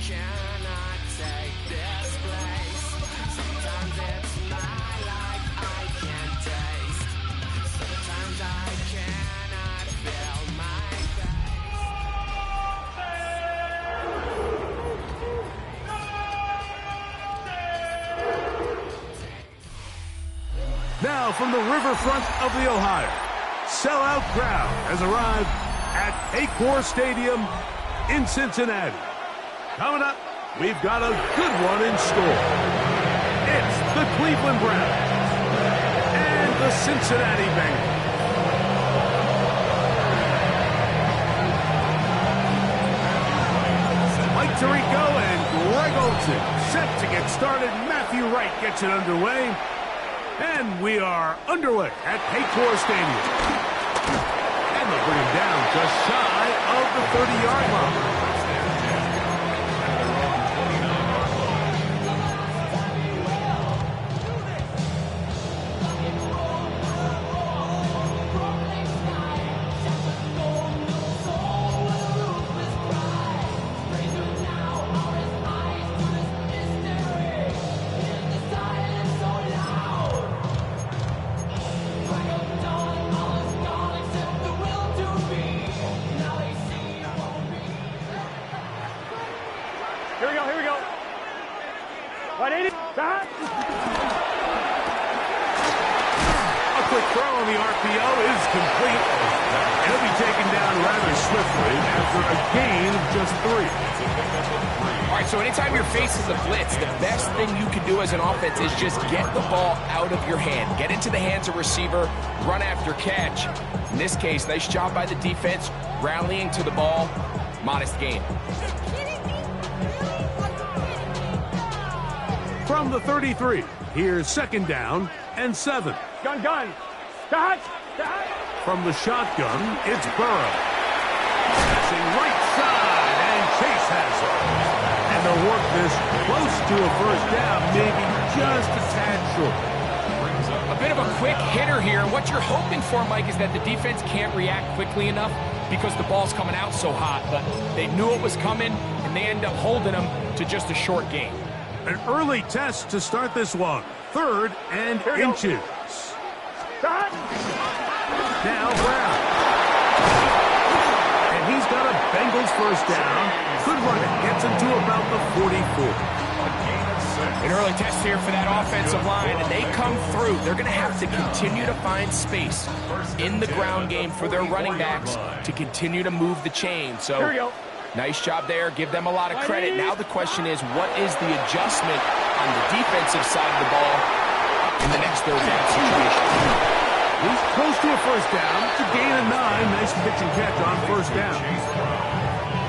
cannot take this place. Sometimes it's my life I can't taste. Sometimes I cannot feel my Now from the riverfront of the Ohio, sellout crowd has arrived at Paycor Stadium in Cincinnati. Coming up, we've got a good one in store. It's the Cleveland Browns and the Cincinnati Bengals. Mike Tirico and Greg Olsen set to get started. Matthew Wright gets it underway. And we are underway at Paycor Stadium. And they'll bring him down just shy of the 30-yard line. Here we go. 180. Stop. A quick throw on the RPO is complete. He'll be taken down rather swiftly after a gain of just 3. All right, so anytime you're facing the blitz, the best thing you can do as an offense is just get the ball out of your hand. Get into the hands of receiver, run after catch. In this case, nice job by the defense, rallying to the ball. Modest gain. From the 33, here's second down and 7. Gun. Start. From the shotgun, it's Burrow. Passing right side, and Chase has it. And they'll work this close to a first down, maybe just a tad short. A bit of a quick hitter here. What you're hoping for, Mike, is that the defense can't react quickly enough because the ball's coming out so hot. But they knew it was coming, and they end up holding them to just a short gain. An early test to start this one. 3rd and inches. Start. Now Brown. And he's got a Bengals first down. Good run. It gets him to about the 44. An early test here for that offensive line, and they come through. They're going to have to continue to find space in the ground game for their running backs to continue to move the chain. So Here we go. nice job there. Give them a lot of credit. Now the question is, what is the adjustment on the defensive side of the ball in the next third down situation? He's close to a first down. It's a gain of 9. Nice pitch and catch on first down.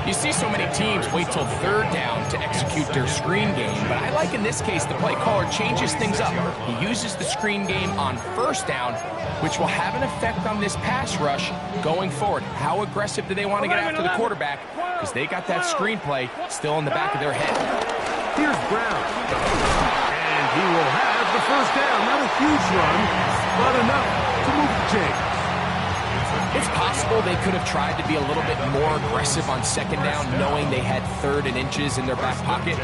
You see so many teams wait till third down to execute their screen game, but I like in this case the play caller changes things up. He uses the screen game on first down, which will have an effect on this pass rush going forward. How aggressive do they want to get after the quarterback? Because they got that screen play still in the back of their head. Here's Brown. And he will have the first down. Not a huge run, but enough to move the chain. It's possible they could have tried to be a little bit more aggressive on second down, knowing they had 3rd and inches in their back pocket.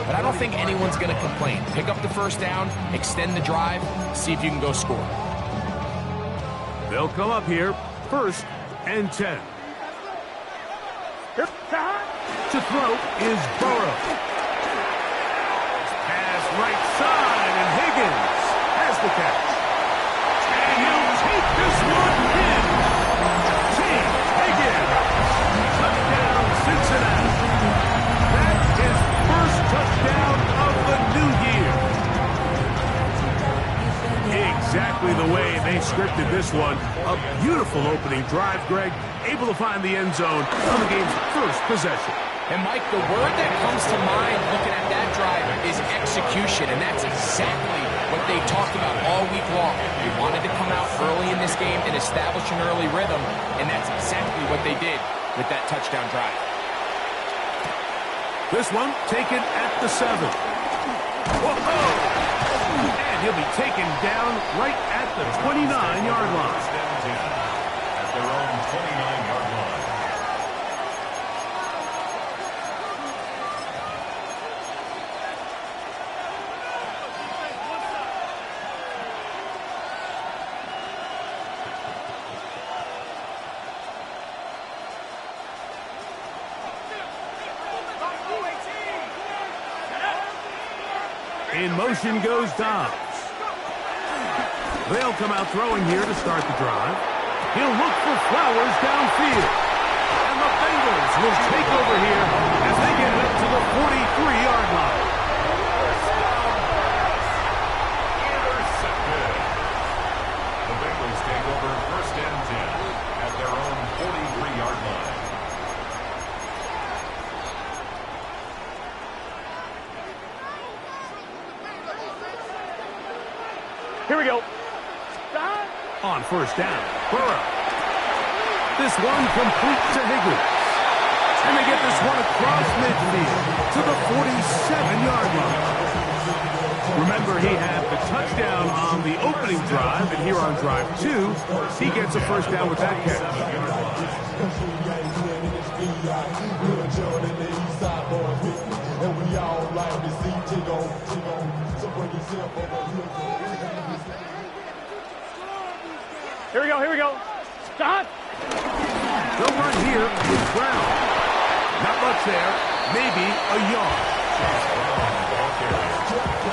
But I don't think anyone's going to complain. Pick up the first down, extend the drive, see if you can go score. They'll come up here, 1st and 10. To throw is Burrow. Pass right side, and Higgins has the catch. And he'll take this one in. Chase Higgins. Touchdown, Cincinnati. That is first touchdown of the new year. Exactly the way they scripted this one. A beautiful opening drive, Greg. Able to find the end zone on the game's first possession. And, Mike, the word that comes to mind looking at that drive is execution, and that's exactly what they talked about all week long. They wanted to come out early in this game and establish an early rhythm, and that's exactly what they did with that touchdown drive. This one taken at the 7. Whoa! And he'll be taken down right at the 29-yard line. At their own 29-yard line. In motion goes Dobbs. They'll come out throwing here to start the drive. He'll look for Flowers downfield. And the Bengals will take over here as they get it up to the 43-yard line. Intercepted. The Bengals take over first and 10 at their own 43-yard line. Here we go. On first down, Burrow. This one complete to Higgins. And they get this one across midfield to the 47-yard line. Remember, he had the touchdown on the opening drive, and here on drive 2, he gets a first down with that catch. Here we go, here we go. Stop. They'll run here with Brown. Not much there. Maybe a yard.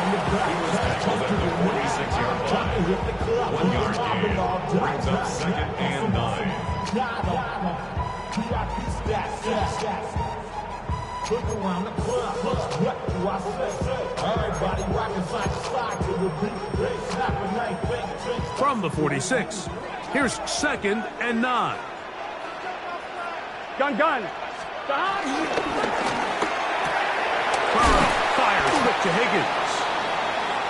He was tackled at the 46-yard line. 1 yard gain. Brings up second and 9. From the 46, here's second and 9. Gun. Stop. Burrow fires quick to Higgins.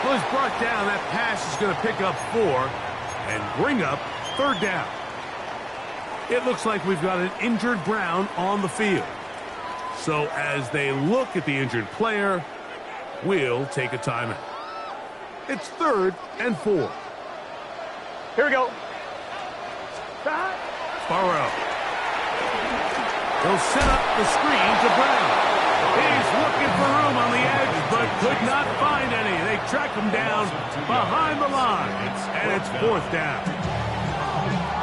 Well, he's brought down. That pass is going to pick up 4 and bring up third down. It looks like we've got an injured Brown on the field. So as they look at the injured player, we'll take a timeout. It's third and 4. Here we go. Stop. Burrow. They'll set up the screen to Brown. He's looking for room on the edge, but could not find any. They track him down behind the line, and it's fourth down.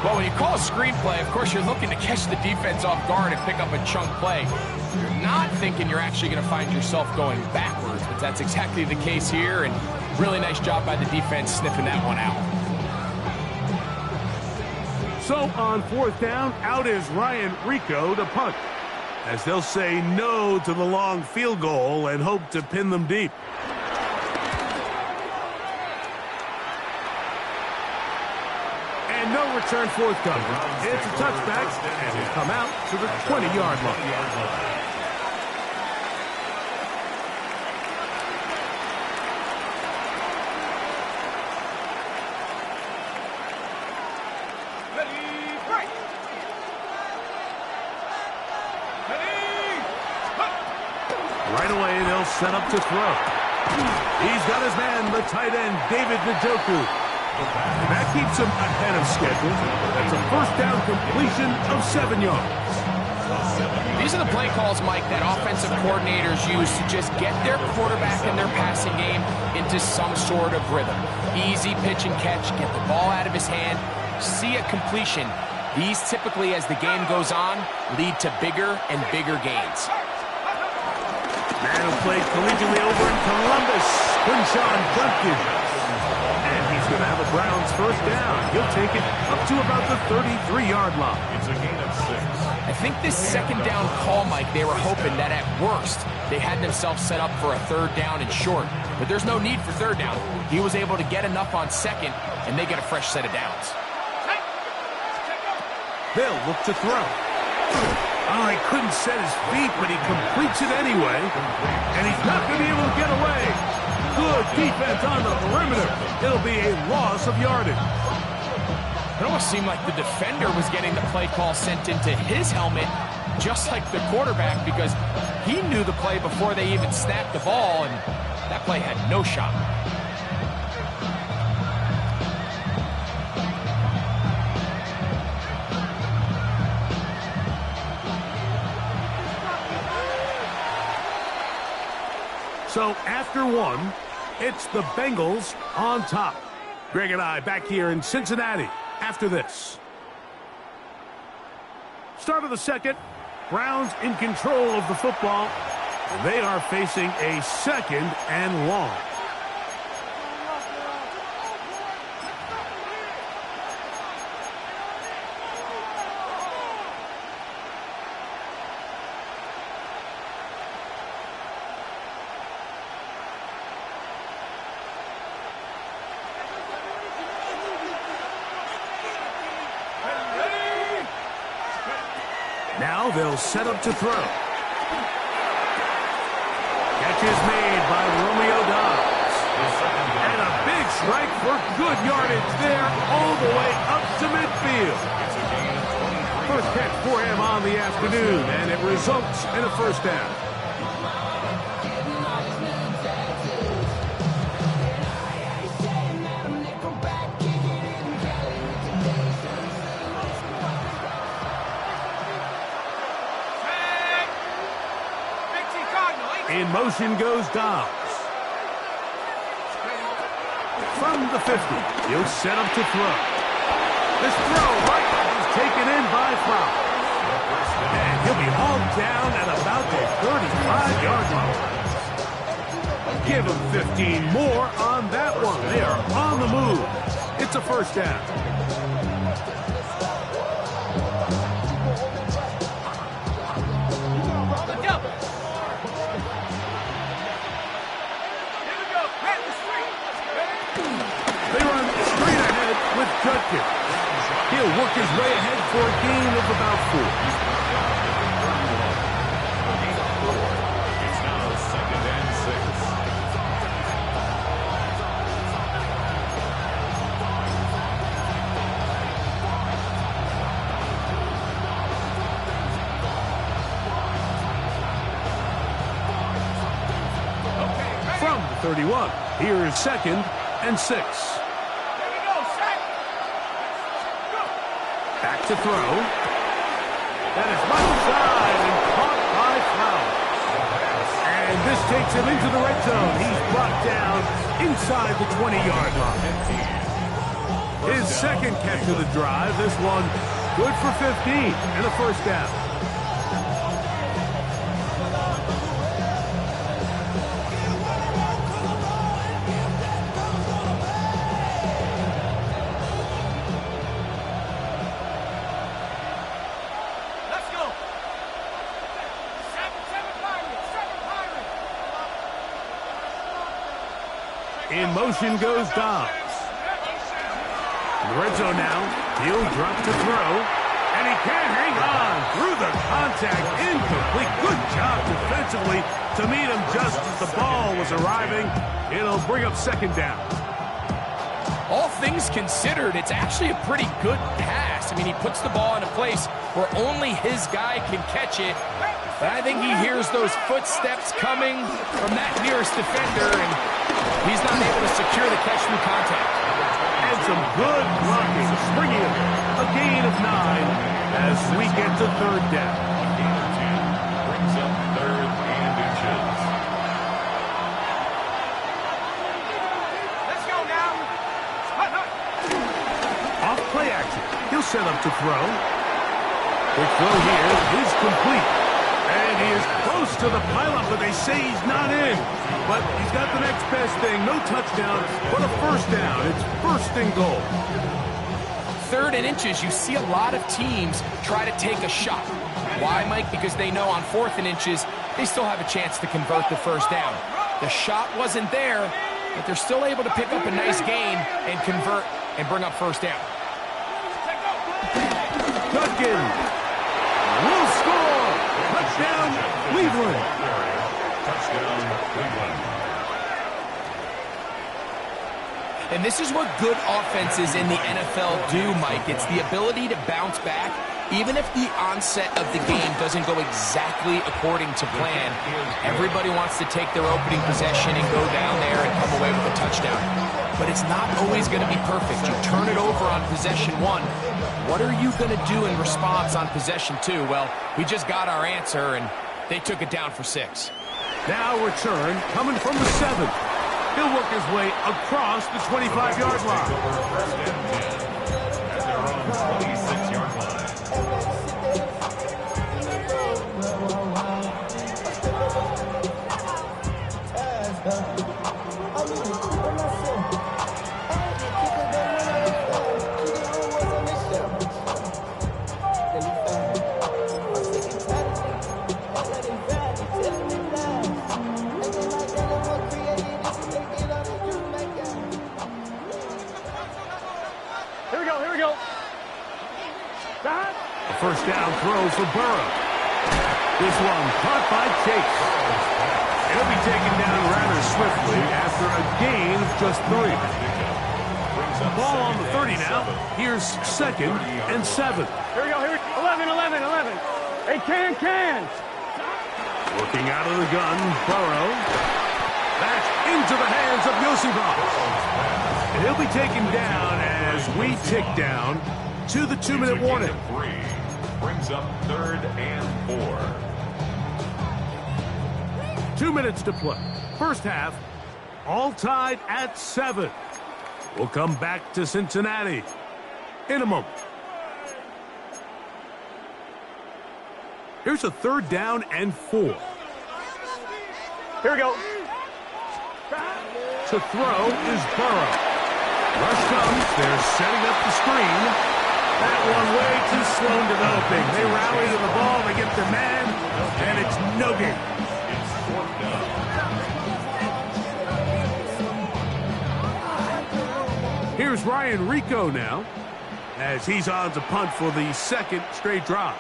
Well, when you call a screenplay, of course, you're looking to catch the defense off guard and pick up a chunk play. You're not thinking you're actually going to find yourself going backwards, but that's exactly the case here, and really nice job by the defense sniffing that one out. So on fourth down, out is Ryan Rico to punt, as they'll say no to the long field goal and hope to pin them deep. And no return forthcoming. It's a touchback, and we come out to the 20-yard line. Right away, they'll set up to throw. He's got his man, the tight end, David Njoku. That keeps him ahead of schedule. That's a first down completion of 7 yards. These are the play calls, Mike, that offensive coordinators use to just get their quarterback and their passing game into some sort of rhythm. Easy pitch and catch, get the ball out of his hand, see a completion. These typically, as the game goes on, lead to bigger and bigger gains. Man who played collegiately over in Columbus, Quinshon Judkins. And he's going to have a Browns first down. He'll take it up to about the 33-yard line. It's a gain of 6. I think this second down call, Mike, they were hoping that at worst they had themselves set up for a third down and short. But there's no need for third down. He was able to get enough on second, and they get a fresh set of downs. They'll look to throw. Oh, he couldn't set his feet, but he completes it anyway. And he's not going to be able to get away. Good defense on the perimeter. It'll be a loss of yardage. It almost seemed like the defender was getting the play call sent into his helmet, just like the quarterback, because he knew the play before they even snapped the ball, and that play had no shot. So after one, it's the Bengals on top. Greg and I back here in Cincinnati after this. Start of the second. Browns in control of the football. And they are facing a second and long. they'll set up to throw. Catch is made by Romeo Doubs. And a big strike for good yardage there all the way up to midfield. First catch for him on the afternoon, and it results in a first down. In motion goes Dobbs. From the 50, he'll set up to throw. This throw right is taken in by Flowers. And he'll be hauled down at about the 35-yard line. Give him 15 more on that one. They are on the move. It's a first down. Judkins. He'll work his way ahead for a gain of about 4. It's now 2nd and 6. From the 31, here is 2nd and 6. Back to throw. That is right side and caught by Flowers. And this takes him into the red zone. He's brought down inside the 20-yard line. His second catch of the drive. This one good for 15 and a first down. In motion goes Dobbs. In the red zone now. He'll drop to throw. And he can't hang on through the contact. Incomplete. Good job defensively to meet him just as the ball was arriving. It'll bring up second down. All things considered, it's actually a pretty good pass. I mean, he puts the ball in a place where only his guy can catch it. But I think he hears those footsteps coming from that nearest defender, and he's not able to secure the catch through contact. And some good blocking, bringing him a gain of 9 as we get to third down. brings up 3rd and inches. Let's go now. Off play action. He'll set up to throw. Quick throw here is complete. And he is close to the pileup, but they say he's not in. But he's got the next best thing. No touchdown, but a first down. It's first and goal. 3rd and inches, you see a lot of teams try to take a shot. Why, Mike? Because they know on 4th and inches, they still have a chance to convert the first down. The shot wasn't there, but they're still able to pick up a nice gain and convert and bring up first down. Judkins will score. Touchdown, Cleveland. Touchdown, Cleveland. And this is what good offenses in the NFL do, Mike. It's the ability to bounce back, even if the onset of the game doesn't go exactly according to plan. Everybody wants to take their opening possession and go down there and come away with a touchdown. But it's not always going to be perfect. You turn it over on possession 1. What are you going to do in response on possession 2? Well, we just got our answer, and they took it down for 6. Now return coming from the 7th. He'll work his way across the 25-yard line. First and 10 at their own 26-yard line. A first down throw for Burrow. This one caught by Chase. He'll be taken down rather swiftly after a gain of just 3. Ball on the 30 now. Here's 2nd and 7. Here we go. 11. Hey, can. Looking out of the gun, Burrow. That's into the hands of Yosibas. And he'll be taken down as we tick down to the 2-minute warning. 3 brings up 3rd and 4. 2 minutes to play. First half, all tied at 7. We'll come back to Cincinnati in a moment. Here's a 3rd down and 4. Here we go. To throw is Burrow. Rush comes. They're setting up the screen. That one way too slow in developing. They rally to the ball. They get their man, and it's no gain. Here's Ryan Rico now, as he's on to punt for the 2nd straight drive.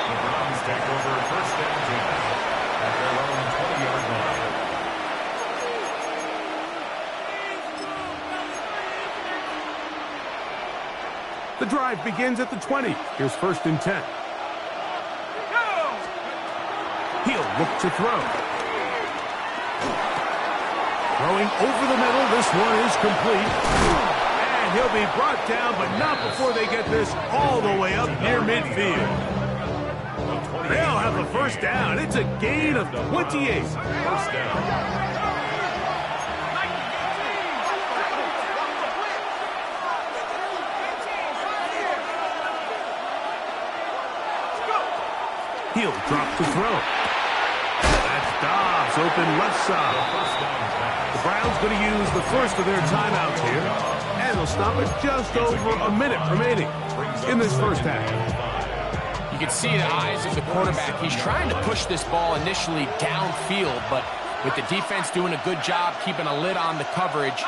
The Browns take over 1st and 10 at their own 20-yard line. The drive begins at the 20. Here's 1st and 10. He'll look to throw. Throwing over the middle. This one is complete. And he'll be brought down, but not before they get this all the way up near midfield. They'll have a 1st down. It's a gain of 28. 1st down. He'll drop the throw. That's Dobbs open left side. The Browns going to use the first of their timeouts here, and they'll stop it just over a minute remaining in this first half. You can see the eyes of the quarterback. He's trying to push this ball initially downfield, but with the defense doing a good job keeping a lid on the coverage,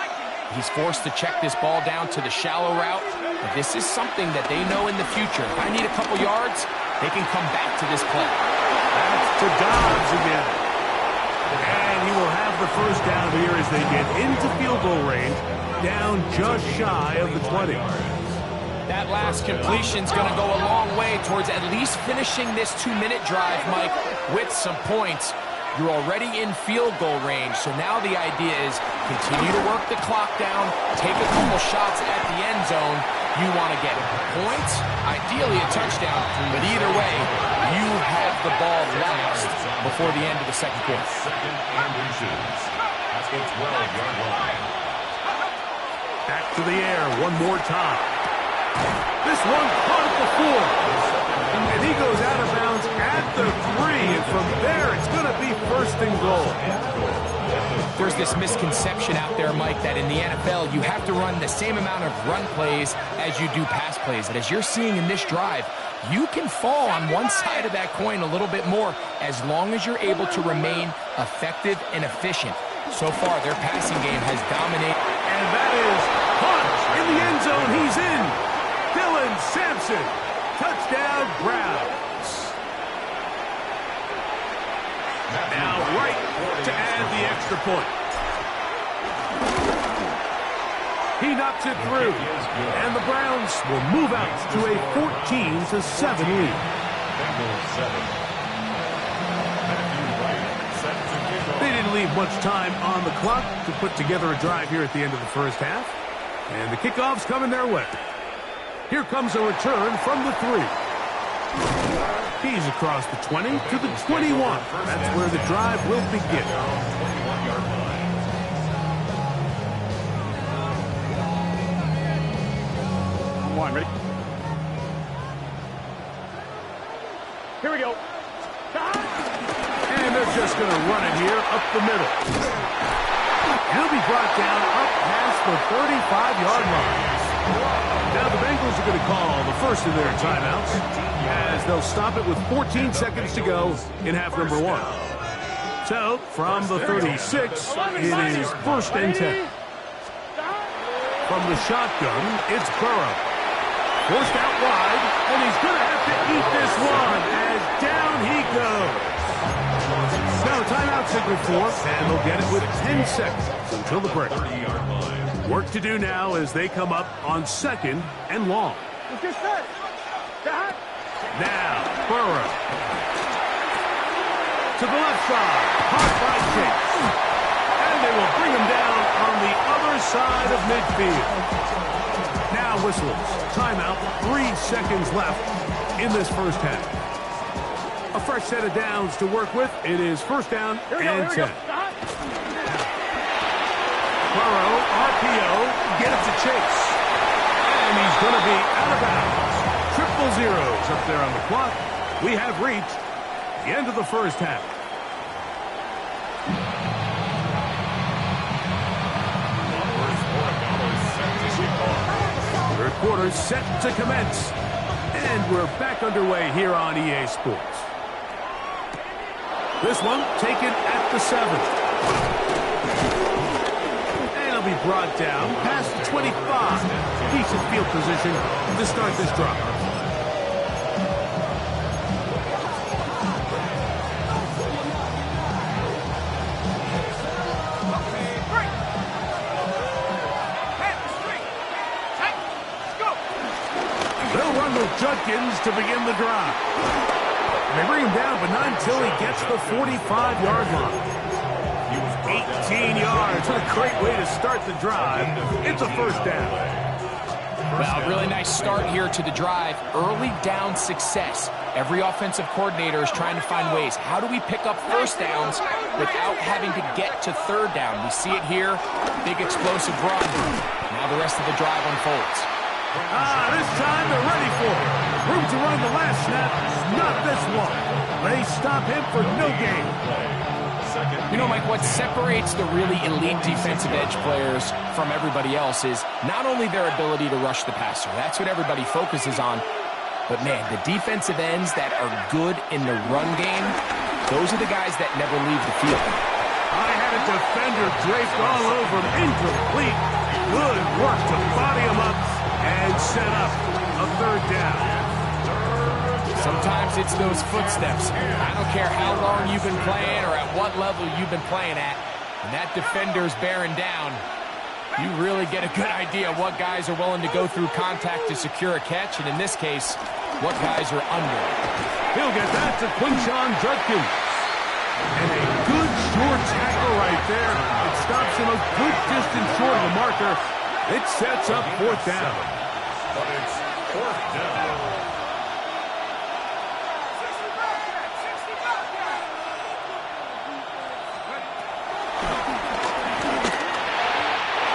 he's forced to check this ball down to the shallow route. But this is something that they know in the future. If I need a couple yards, they can come back to this play. That's to Dobbs again. And he will have the 1st down here as they get into field goal range, down just shy of the 20. That last completion's going to go a long way towards at least finishing this 2-minute drive, Mike, with some points. You're already in field goal range, so now the idea is continue to work the clock down, take a couple shots at the end zone. You want to get points, ideally a touchdown, but either way, you have the ball last before the end of the 2nd quarter. 2nd and inches at the 12-yard line. Back to the air one more time. This one caught at the 4. And he goes out of bounds at the 3. And from there, it's going to be 1st and goal. There's this misconception out there, Mike, that in the NFL, you have to run the same amount of run plays as you do pass plays. And as you're seeing in this drive, you can fall on one side of that coin a little bit more as long as you're able to remain effective and efficient. So far, their passing game has dominated. And that is caught in the end zone. He's in. Dylan Sampson. Touchdown, Browns. Now right to add the extra point. He knocks it through. And the Browns will move out to a 14-7 lead. They didn't leave much time on the clock to put together a drive here at the end of the first half. And the kickoff's coming their way. Here comes a return from the 3. He's across the 20 to the 21. That's where the drive will begin. One, ready? Here we go. And they're just going to run it here up the middle. He'll be brought down up past the 35-yard line. Now the Bengals are going to call the first of their timeouts as they'll stop it with 14 seconds to go in half number 1. So, from the 36, it is 1st and 10. from the shotgun, it's Burrow. Forced out wide, and he's going to have to eat this one as down he goes. Now a timeout signal for, and they'll get it with 10 seconds until the break. 30-yard line. Work to do now as they come up on 2nd and long. Now, Burrow. To the left side, caught by Chase. And they will bring him down on the other side of midfield. Now whistles. Timeout. 3 seconds left in this first half. A fresh set of downs to work with. It is first down and 10. Burrow, RPO, get it to Chase. And he's going to be out of bounds. Triple zeros up there on the clock. We have reached the end of the first half. Third quarter set to commence. And we're back underway here on EA Sports. This one taken at the 7. And it'll be brought down past 25. Decent field position to start this drive. Judkins to begin the drive. They bring him down, but not until he gets the 45-yard line. 18 yards. What a great way to start the drive. It's a first down. Well, really nice start here to the drive. Early down success. Every offensive coordinator is trying to find ways. How do we pick up first downs without having to get to third down? We see it here. Big explosive run. Now the rest of the drive unfolds. This time they're ready for it. Room to run the last snap. Not this one. They stop him for no gain. You know, Mike, what separates the really elite defensive edge players from everybody else is not only their ability to rush the passer. That's what everybody focuses on. But, man, the defensive ends that are good in the run game, those are the guys that never leave the field. I had a defender draped all over him. Incomplete. Good work to body him up and set up a third down. Sometimes it's those footsteps. I don't care how long you've been playing or at what level you've been playing at. When that defender's bearing down, you really get a good idea of what guys are willing to go through contact to secure a catch, and in this case, what guys are under. He'll get that to Quinshon Judkins. And a good short tackle right there. It stops him a good distance short of the marker. It sets up fourth down. But it's fourth down.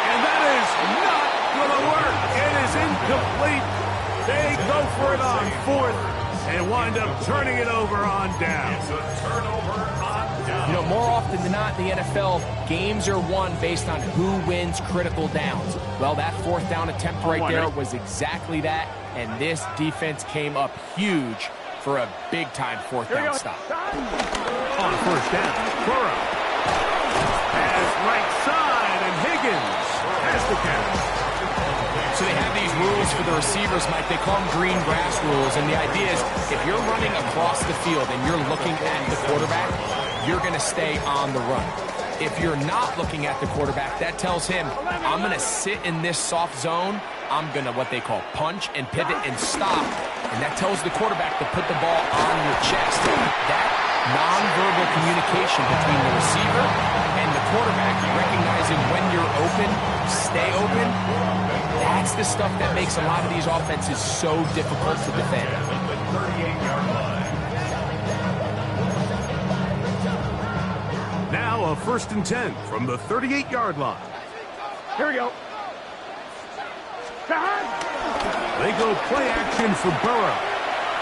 And that is not going to work. It is incomplete. They go for it on fourth and wind up turning it over on down. It's a turnover on down. You know, more often than not in the NFL, games are won based on who wins critical downs. Well, that fourth down attempt right there was exactly that, and this defense came up huge for a big-time fourth down stop. On first down, Burrow has right side, and Higgins has the catch. So they have these rules for the receivers, Mike. They call them green grass rules, and the idea is if you're running across the field and you're looking at the quarterback, you're going to stay on the run. If you're not looking at the quarterback, that tells him, I'm going to sit in this soft zone. I'm going to what they call punch and pivot and stop. And that tells the quarterback to put the ball on your chest. That nonverbal communication between the receiver and the quarterback, recognizing when you're open, stay open, that's the stuff that makes a lot of these offenses so difficult to defend. Now a 1st and 10 from the 38-yard line. Here we go. They go play action for Burrow.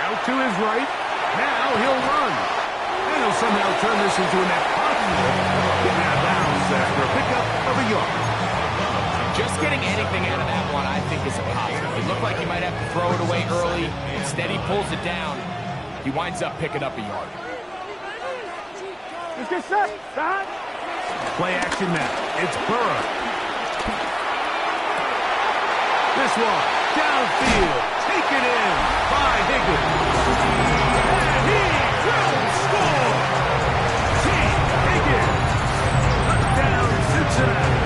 Out to his right. Now he'll run. And he'll somehow turn this into a net positive. Getting out of bounds after a pickup of a yard. Just getting anything out of that one, I think, is a positive. It looked like he might have to throw it away early. Instead, he pulls it down. He winds up picking up a yard. Play action now. It's Burrow. This one, downfield, taken in by Higgins. And he will score! T. Higgins, touchdown Cincinnati.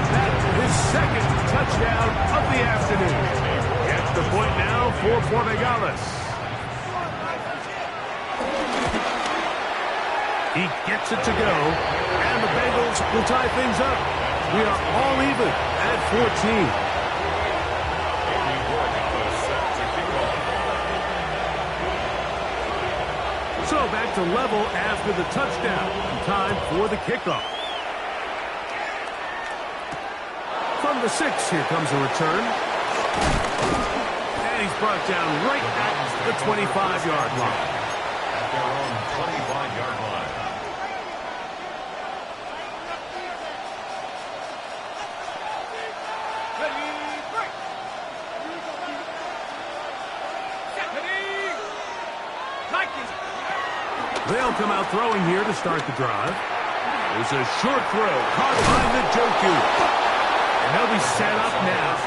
That's his second touchdown of the afternoon. Gets the point now for Portugales. He gets it to go, and the Bengals will tie things up. We are all even at 14. So back to level after the touchdown. Time for the kickoff. From the 6, here comes a return. And he's brought down right at the 25-yard line. At their own 25-yard line. They'll come out throwing here to start the drive. There's a short throw caught by Njoku. And they'll be set up now.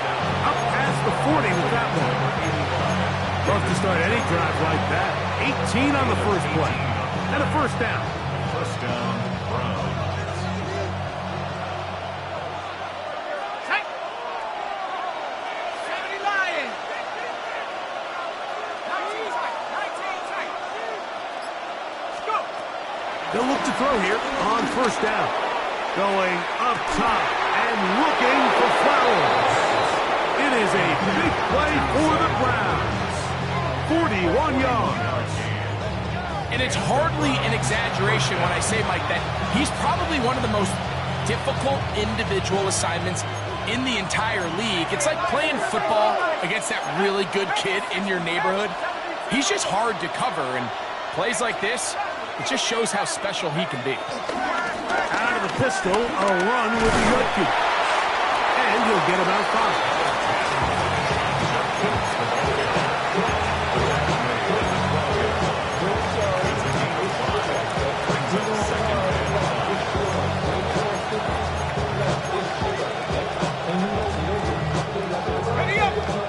Up past the 40 with that one. Love to start any drive like that. 18 on the first play. And a first down. First down, Browns. They'll look to throw here on first down. Going up top and looking for Flowers. It is a big play for the Browns. 41 yards. And it's hardly an exaggeration when I say, Mike, that he's probably one of the most difficult individual assignments in the entire league. It's like playing football against that really good kid in your neighborhood. He's just hard to cover, and plays like this, it just shows how special he can be. Out of the pistol, a run with Njoku. And he'll get about 5.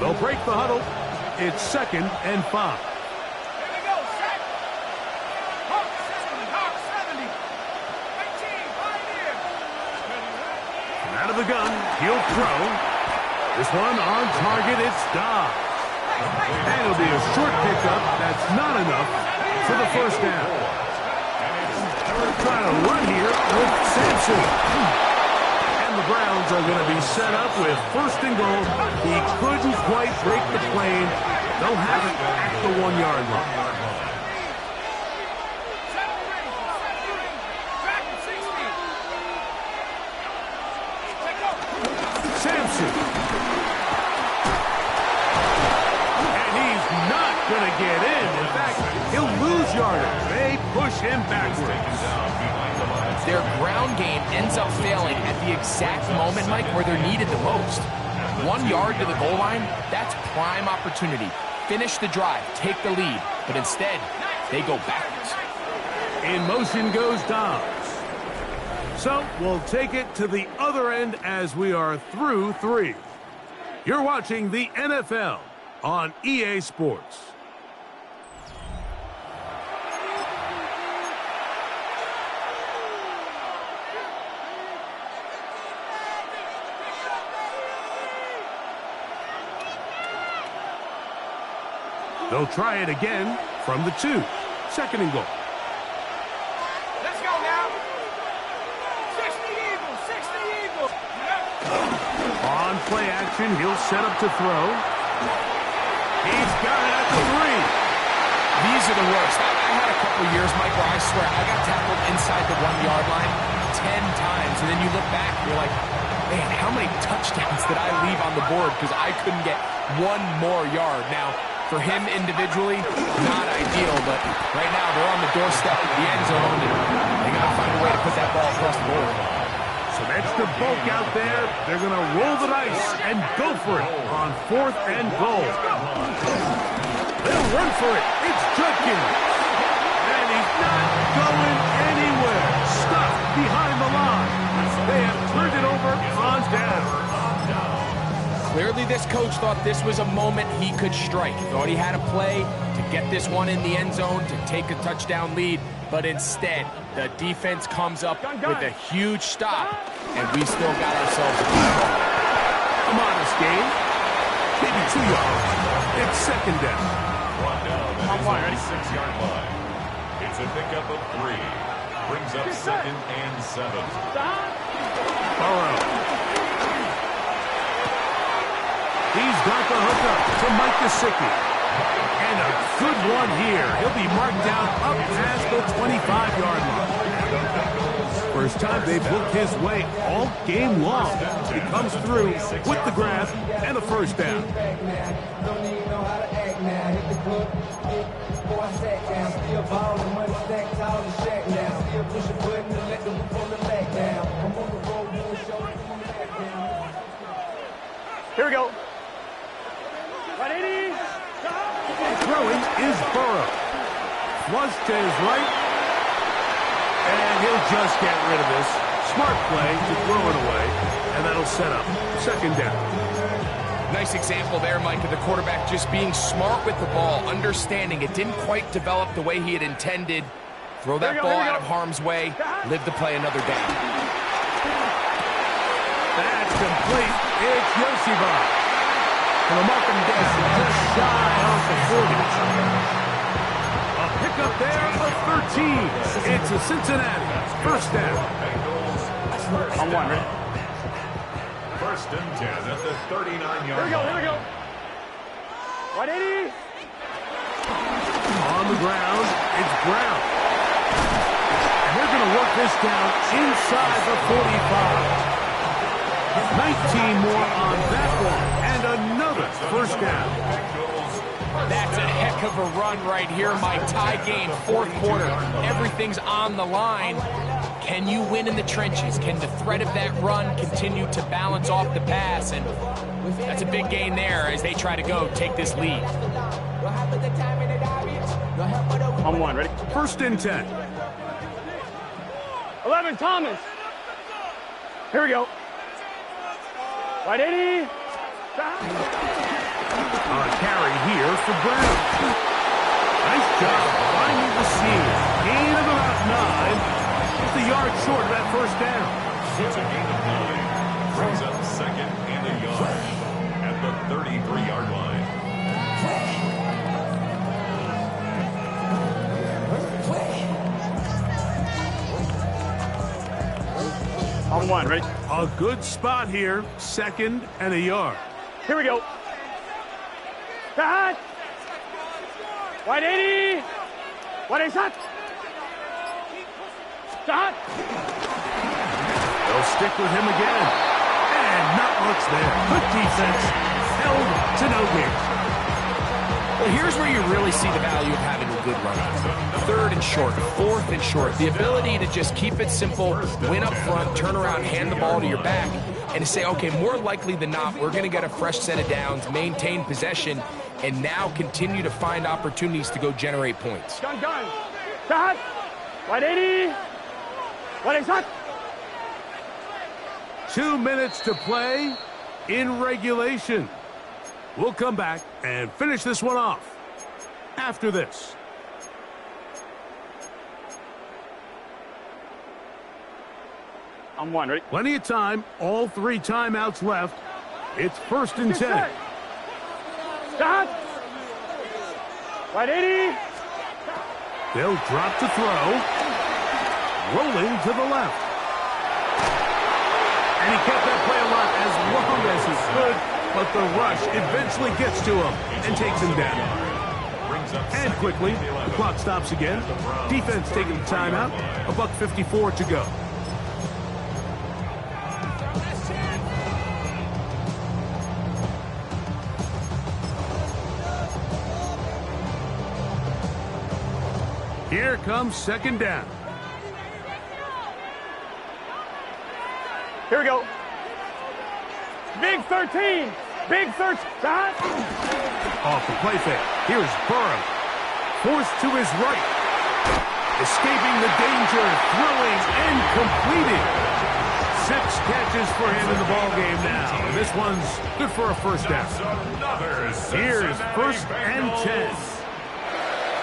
They'll break the huddle. It's 2nd and 5. Out of the gun, he'll throw. This one on target, it's Dobbs. And it'll be a short pickup. That's not enough for the first down. Trying to run here with Sampson. And the Browns are going to be set up with 1st and goal. He couldn't quite break the plane. They'll have it at the 1-yard line. Sampson. And he's not going to get in. In fact, he'll lose yardage. They push him backwards. Their ground game ends up failing at the exact moment, Mike, where they're needed the most. 1 yard to the goal line, that's prime opportunity. Finish the drive, take the lead, but instead, they go backwards. In motion goes Dobbs. So we'll take it to the other end as we are through 3. You're watching the NFL on EA Sports. They'll try it again from the 2. 2nd and goal. Let's go now. 60 Eagles, 60 Eagles. On play action, he'll set up to throw. He's got it at the 3. These are the worst. I had a couple years, Mike, where I swear I got tackled inside the 1-yard line 10 times, and then you look back and you're like, man, how many touchdowns did I leave on the board because I couldn't get 1 more yard? Now, for him individually, not ideal, but right now they're on the doorstep of the end zone, and they got to find a way to put that ball across the board. Some extra bulk out there. They're going to roll the dice and go for it on 4th and goal. They'll run for it. It's Judkins. And he's not going anywhere. Stuck behind the line. They have turned it over on down. Clearly, this coach thought this was a moment he could strike. He thought he had a play to get this one in the end zone to take a touchdown lead, but instead, the defense comes up with a huge stop, and we still got ourselves a ball. A modest gain, maybe 2 yards. It's second down. Brought down at the 6-yard line. It's a pickup of 3. Brings up second and 7. Burrow. He's got the hookup to Mike Gesicki. And a good one here. He'll be marked down up past the 25-yard line. First time they've looked his way all game long. He comes through with the grab and the first down. Here we go. 180. Throwing is Burrow. Flush to his right. And he'll just get rid of this. Smart play to throw it away. And that'll set up second down. Nice example there, Mike, of the quarterback just being smart with the ball, understanding it didn't quite develop the way he had intended. Throw that ball out of harm's way, live to play another down. That's complete. It's Yoshiba. And the mark and guess just shy of the 40. A pickup there of 13. It's a Cincinnati first down. On one, ready? First and 10 at the 39-yard Here we go, here we go. 180. On the ground, it's Brown. And they're going to work this down inside the 45. 19 more on that one, and another first down. That's a heck of a run right here, Mike. Tie game, fourth quarter. Everything's on the line. Can you win in the trenches? Can the threat of that run continue to balance off the pass? And that's a big gain there as they try to take this lead. On one, ready? First and 10. 11, Thomas. Here we go. 180. Carry here for Brown. Nice job finding the seam. Gain of about 9. Just a yard short of that first down. It's a gain of 9. Brings up second and a yard at the 33-yard line. On one, ready? A good spot here. Second and a yard. Here we go. Cut. 180. 180 shot. Shot. They'll stick with him again. And not much there. Good defense. Held to no gain. Well, here's where you really see the value of having a good run. Third and short, fourth and short. The ability to just keep it simple, win up front, turn around, hand the ball to your back, and to say, okay, more likely than not, we're going to get a fresh set of downs, maintain possession, and now continue to find opportunities to go generate points. Gun. Shot. 180. 180 shot. 2 minutes to play in regulation. We'll come back and finish this one off after this. On one, ready? Plenty of time. All 3 timeouts left. It's first and 10. Shot. 180. They'll drop to throw. Rolling to the left. And he kept that play alive as long as he could, but the rush eventually gets to him and takes him down. And quickly, the clock stops again. Defense taking the timeout. $1:54 to go. Here comes second down. Here we go. Big 13. Big 13. Shot. Off the play fake. Here's Burrow. Forced to his right. Escaping the danger. Throwing and completing. catches for him in the ball game now. And this one's good for a first down. Here's first and 10.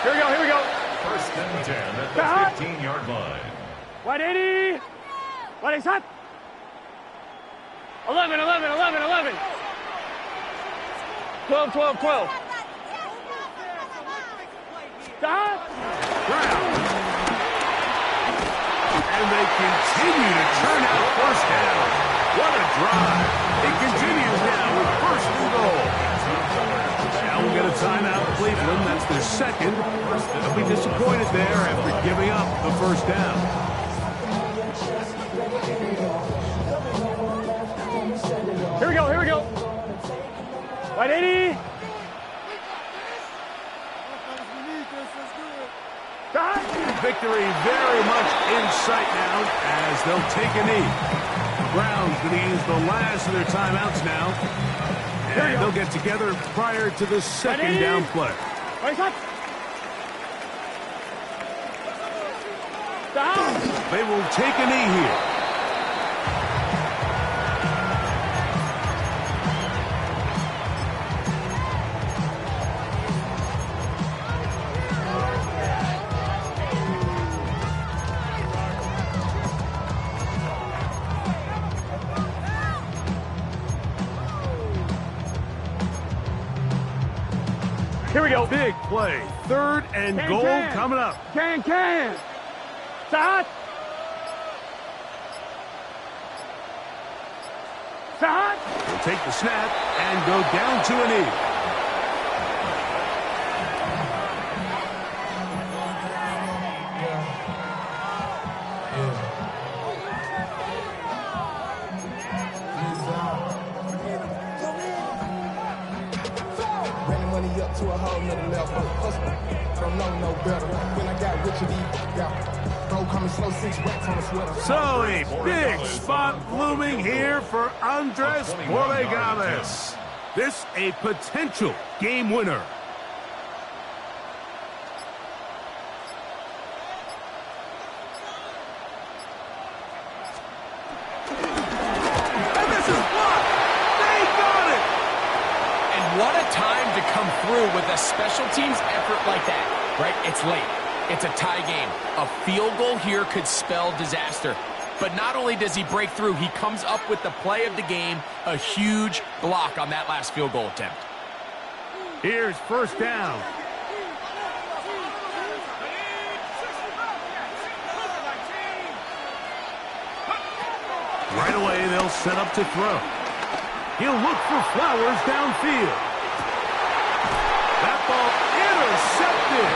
Here we go, here we go. First and 10 at the 15-yard line. 180. What is that? 11, 11, 11, 11. 12, 12, 12. Stop. Brown. And they continue to turn out first down. What a drive. It continues now with first and goal. Now we'll get a timeout, Cleveland. That's their second. They'll be disappointed there after giving up the first down. Here we go, here we go. 180. Stop. Victory very much in sight now as they'll take a knee. Browns going to use the last of their timeouts now. And they'll get together prior to the second down play. What is that? Stop. They will take a knee here. Here we go. Big play. Third and goal coming up. Can. Stop. Stop. He'll take the snap and go down to a knee. To a whole nother level. Don't know no better. When I got rich and bro coming slow 6 racks on the sweater. So a big spot looming here for Andres Borregales. This a potential game winner. And this is blocked. They got it. What a time to come through with a special teams effort like that, right? It's late. It's a tie game. A field goal here could spell disaster. But not only does he break through, he comes up with the play of the game, a huge block on that last field goal attempt. Here's first down. Right away, they'll set up to throw. He'll look for Flowers downfield. That ball intercepted.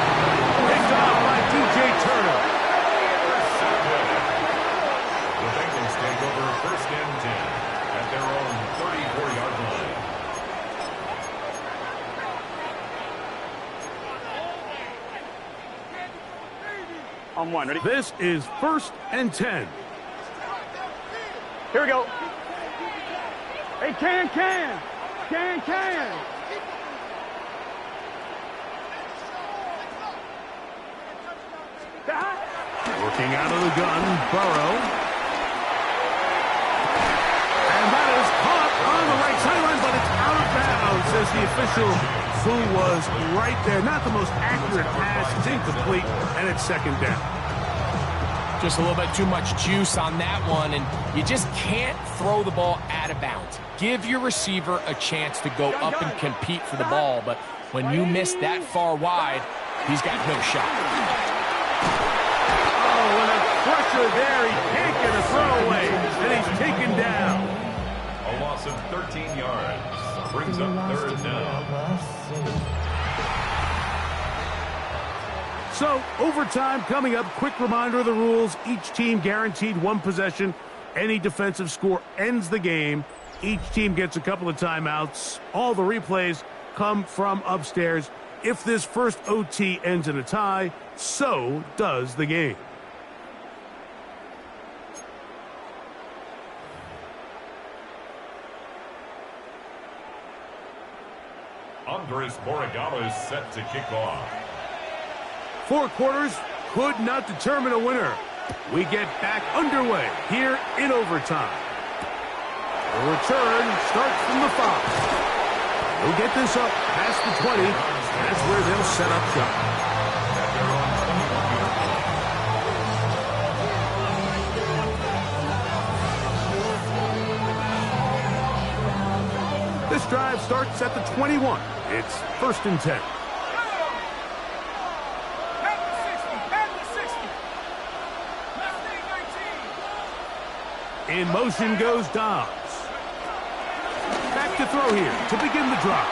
Picked off by DJ Turner. The Bengals take over first and 10 at their own 34-yard line. On one, ready? This is first and 10. Here we go. Hey, can. Stop. Working out of the gun, Burrow. And that is caught on the right sideline, but it's out of bounds, says the official, who was right there. Not the most accurate pass. It's incomplete, and it's second down. Just a little bit too much juice on that one, and you just can't throw the ball out of bounds. Give your receiver a chance to go up and compete for the ball, but when you miss that far wide, he's got no shot. Oh, and a pressure there. He can't get a throwaway, and he's taken down. A loss of 13 yards brings up third down. So, overtime coming up. Quick reminder of the rules. Each team guaranteed one possession. Any defensive score ends the game. Each team gets a couple of timeouts. All the replays come from upstairs. If this first OT ends in a tie, so does the game. Andres Borregales set to kick off. 4 quarters could not determine a winner. We get back underway here in overtime. The return starts from the 5. He'll get this up past the 20. That's where they'll set up shop. This drive starts at the 21. It's 1st and 10. In motion goes Dobbs. Back to throw here to begin the drive.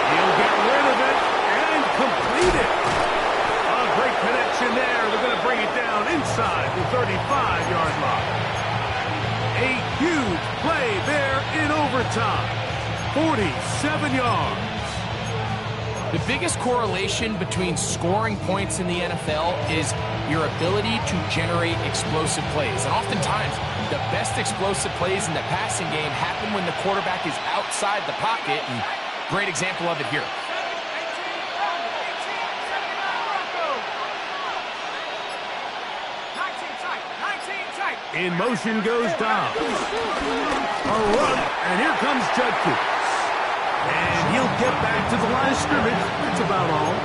He'll get rid of it and complete it. A great connection there. They're going to bring it down inside the 35-yard line. A huge play there in overtime. 47 yards. The biggest correlation between scoring points in the NFL is your ability to generate explosive plays. And oftentimes, the best explosive plays in the passing game happen when the quarterback is outside the pocket. And great example of it here. In motion goes Dobbs. A run, and here comes Judkins. And he'll get back to the line of scrimmage. That's about all.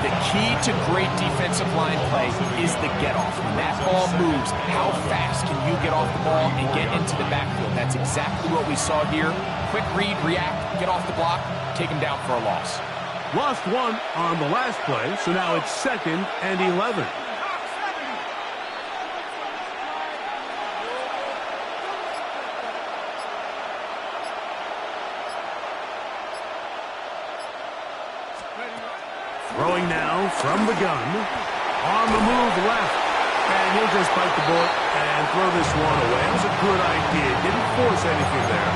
The key to great defensive line play is the get-off. When that ball moves, how fast can you get off the ball and get into the backfield? That's exactly what we saw here. Quick read, react, get off the block, take him down for a loss. Lost one on the last play, so now it's 2nd and 11. Throwing now from the gun. On the move left. And he'll just bite the bullet and throw this one away. It was a good idea. Didn't force anything there.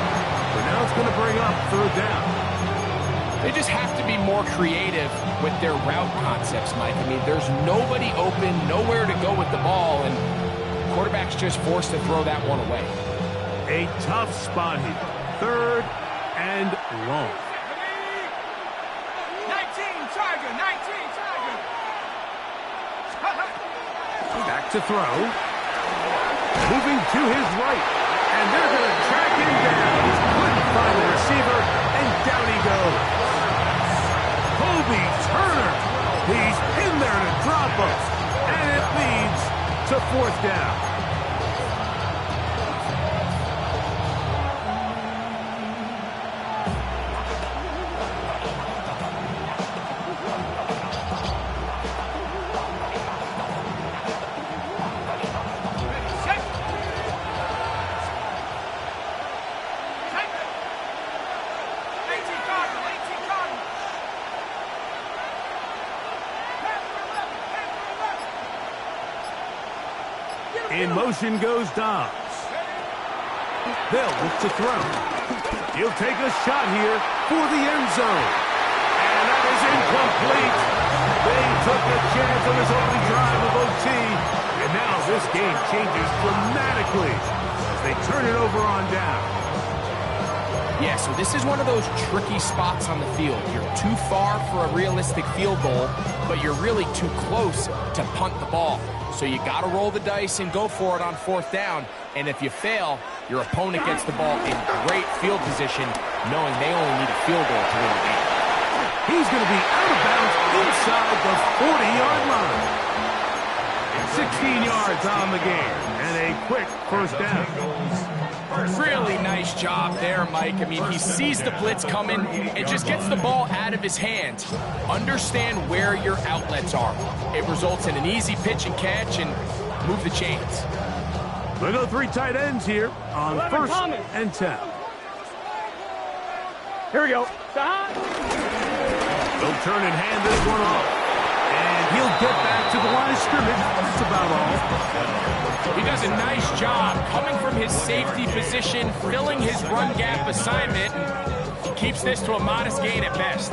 But now it's going to bring up 3rd down. They just have to be more creative with their route concepts, Mike. I mean, there's nobody open, nowhere to go with the ball, and quarterback's just forced to throw that one away. A tough spot here. 3rd and long. 19 Tiger. Back to throw. Moving to his right. And they're going to track him down. He couldn't find the receiver, and down he goes. Kobe Turner. He's in there to drop him. And it leads to 4th down. In motion goes Dobbs. They'll look to throw. He'll take a shot here for the end zone. And that is incomplete. They took a chance on his only drive of OT. And now this game changes dramatically as they turn it over on down. Yeah, so this is one of those tricky spots on the field. You're too far for a realistic field goal, but you're really too close to punt the ball. So you got to roll the dice and go for it on 4th down. And if you fail, your opponent gets the ball in great field position, knowing they only need a field goal to win the game. He's going to be out of bounds inside the 40-yard line. 16 yards on the game, and a quick 1st down. Really nice job there, Mike. I mean, he sees the blitz coming and just gets the ball out of his hands. Understand where your outlets are. It results in an easy pitch and catch and move the chains. We'll go 3 tight ends here on 1st and 10. Here we go. They'll turn and hand this one off. And he'll get back to the line of scrimmage. That's about all. He does a nice job coming from his safety position, filling his run gap assignment, and keeps this to a modest gain at best.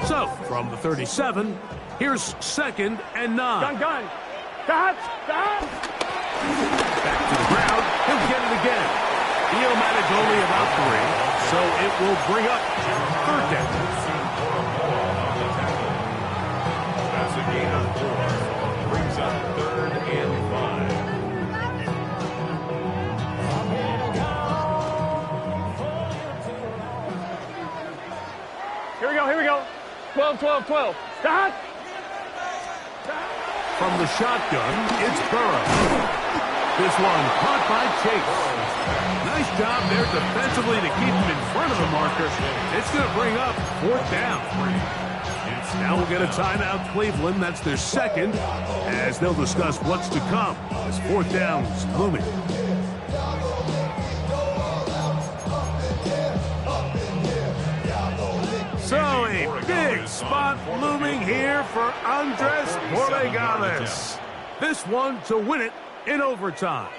So, from the 37, here's 2nd and 9. Gun. Cut. Back to the ground. He'll get it again. He'll manage only about 3, so it will bring up 3rd down. gain of 4. Brings up 3rd and 5. Here we go, here we go. 12, 12, 12. Dot. From the shotgun, it's Burrow. This one caught by Chase. Nice job there defensively to keep him in front of the marker. It's going to bring up 4th down. Now we'll get a timeout, Cleveland. That's their second, as they'll discuss what's to come as 4th down's looming. So a big spot looming here for Andres Borregales. This one to win it in overtime.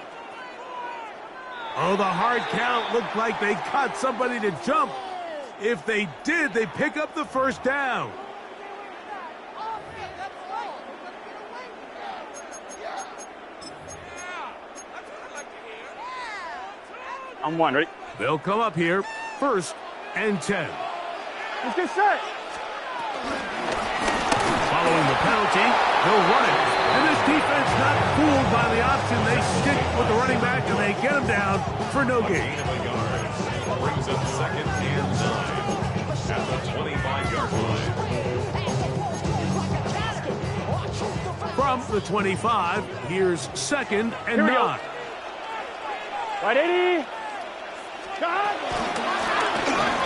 Oh, the hard count looked like they caught somebody to jump. If they did, they pick up the 1st down. I'm 1, ready? They'll come up here, 1st and 10. Let's get set. Following the penalty, they'll run it. And this defense not fooled by the option. They stick with the running back and they get him down for no gain. Gain of a yard. Brings up 2nd and 9. At the 25-yard line. From the 25, here's 2nd and Here we 9. go. Right 80. God.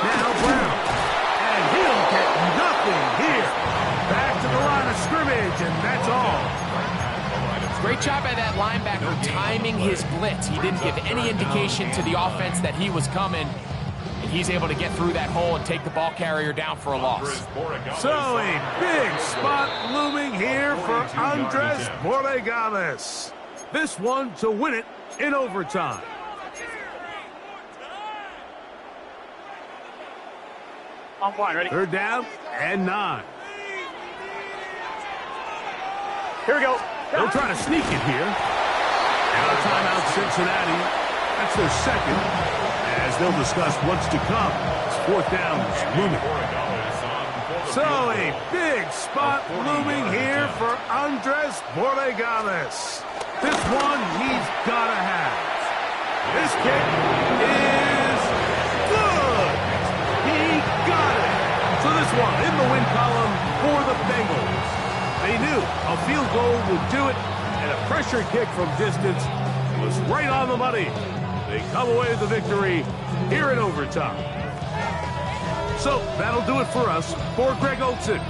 Now Brown. And he'll get nothing here. Back to the line of scrimmage, and that's all. Great job by that linebacker timing his blitz. He didn't give any indication to the offense that he was coming. And he's able to get through that hole and take the ball carrier down for a loss. So a big spot looming here for Andres Borregales. This one to win it in overtime. I'm 1, ready? 3rd down and 9. Here we go. They'll try to sneak it here. Now timeout Cincinnati. That's their second, as they'll discuss what's to come. It's 4th down looming. So a big spot looming here for Andres Borregales. This one he's got to have. This kick is good. He got it. So this one in the win column for the Bengals. They knew a field goal would do it, and a pressure kick from distance was right on the money. They come away with the victory here in overtime. So that'll do it for us. For Greg Olsen.